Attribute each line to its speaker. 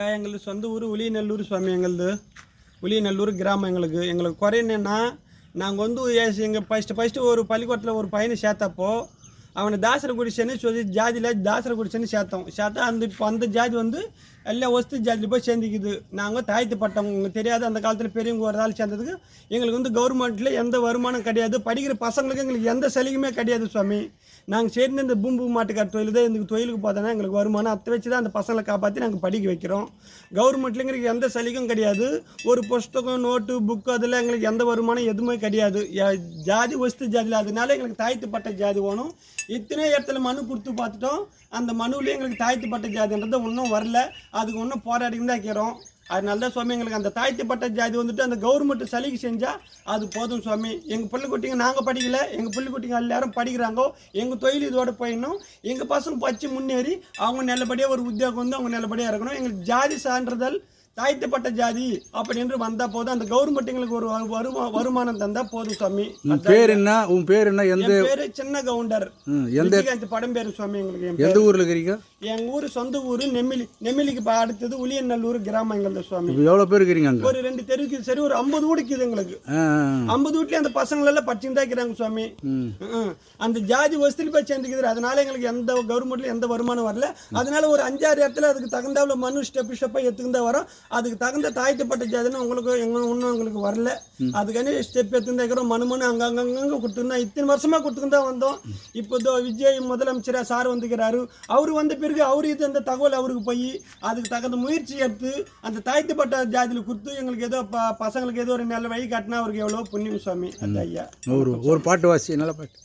Speaker 1: எங்களது சொந்த ஊர் உளியநல்லூர் சுவாமி. உளியநல்லூர் கிராமம். எங்களுக்கு குறை என்னென்னா, நாங்கள் எங்கள் ஃபஸ்ட்டு ஒரு பள்ளிக்கூடத்தில் ஒரு பையனை சேர்த்தப்போ அவனை தாசரகுடி சொல்லி ஜாதியில் தாசரகுடி சேர்த்தா அந்த ஜாதி எல்லாம் ஒஸ்து ஜாதியில் போய் சேர்ந்துக்குது. நாங்கள் தாழ்த்தப்பட்டவங்க, உங்களுக்கு தெரியாது, அந்த காலத்தில் பெரியவங்க ஒரு ஆள் சேர்ந்ததுக்கு எங்களுக்கு கவர்மெண்ட்டில் எந்த வருமானம் கிடையாது. படிக்கிற பசங்களுக்கு எங்களுக்கு எந்த சலுகையுமே கிடையாது சுவாமி. நாங்கள் சேர்ந்து இந்த பூம்பு மாட்டுக்கார தொழில் தான் எங்களுக்கு தொழிலுக்கு பார்த்தோன்னா எங்களுக்கு வருமானம். அதை வச்சு தான் அந்த பசங்களை காப்பாற்றி நாங்கள் படிக்க வைக்கிறோம். கவர்மெண்ட்டில் எங்களுக்கு எந்த சலுகையும் கிடையாது. ஒரு புஸ்தகம், நோட்டு, புக்கு அதெல்லாம் எங்களுக்கு எந்த வருமானம் எதுவுமே கிடையாது. ஜாதி ஒஸ்து ஜாதியில், அதனால எங்களுக்கு தாழ்த்தப்பட்ட ஜாதி வேணும். இத்தனை இடத்துல மனு கொடுத்து பார்த்துட்டோம். அந்த மனுவில் எங்களுக்கு தாழ்த்தப்பட்ட ஜாதின்றது இன்னும் வரல. அதுக்கு இன்னும் போராடின்னு தான் இருக்கிறோம். அதனால தான் சுவாமி எங்களுக்கு அந்த தாழ்த்தப்பட்ட ஜாதி அந்த கவர்மெண்ட் சலுகை செஞ்சால் அது போதும் சுவாமி. எங்கள் பிள்ளைக்குட்டிங்க நாங்கள் படிக்கலை, எங்கள் பிள்ளைக்குட்டிங்க எல்லாரும் படிக்கிறாங்கோ. எங்கள் தொழில் இதோடு போயிடணும். எங்கள் பசங்க படித்து முன்னேறி அவங்க நல்லபடியாக ஒரு உத்தியோகம் அவங்க நல்லபடியாக இருக்கணும். எங்களுக்கு ஜாதி சான்றிதழ் தாழ்த்தப்பட்ட ஜாதி அப்படின்னு வந்தா போதும். அந்த கவர்மெண்ட் எங்களுக்கு ஒரு வருமானம் தந்தா போதும் சுவாமி.
Speaker 2: பேர் என்ன? உன் பேர் என்ன? எந்த
Speaker 1: பேரு? சின்ன கவுண்டர். எந்த படம் பேரு சுவாமி? எங்களுக்கு
Speaker 2: எந்த ஊர்ல இருக்கீங்க?
Speaker 1: எங்க ஊரு சொந்த ஊரு நெம்மிலிக்கு அடுத்தது உளியநல்லூர் கிராமம் எங்களது சுவாமி.
Speaker 2: எவ்வளவு பேர் இருக்கீங்க அங்க?
Speaker 1: ஒரு 2 தெருவுக்கு சரி ஒரு 50 வீடு இருக்குது எங்களுக்கு. 50 வீட்லயே அந்த பசங்க எல்லாம் படிச்சுதான் இருக்கிறாங்க சுவாமி. அந்த ஜாதி வசதியில் போய் சேர்ந்துக்குது. அதனால எங்களுக்கு எந்த கவர்மெண்ட்ல எந்த வருமானம் வரல. அதனால ஒரு 5-6 இடத்துல அதுக்கு தகுந்தாவில் மனு ஸ்டெப்பா எடுத்துக்கிட்டு வரோம். அதுக்கு தகுந்த தாழ்த்தப்பட்ட ஜாதின்னு உங்களுக்கு வரல. அதுக்கான ஸ்டெப் எடுத்துக்கிட்டு இருக்கிறோம். மனு அங்கங்க கொடுத்துருந்தோம். இத்தனை வருஷமா கொடுத்துக்கிட்டு தான் வந்தோம். இப்போ விஜய் முதலமைச்சரா சார் வந்துக்கிறாரு. அவரு வந்த பிறகு அவரு இது அந்த தகவல் அவருக்கு போய் அதுக்கு தகுந்த முயற்சி எடுத்து அந்த தாழ்த்தப்பட்ட ஜாதியில் கொடுத்து எங்களுக்கு ஏதோ பசங்களுக்கு ஏதோ ஒரு நல்ல வழி காட்டினா அவருக்கு எவ்வளோ புண்ணியம் சுவாமி. அந்த ஐயா
Speaker 2: ஒரு பாட்டு வாசி, நல்ல பாட்டு.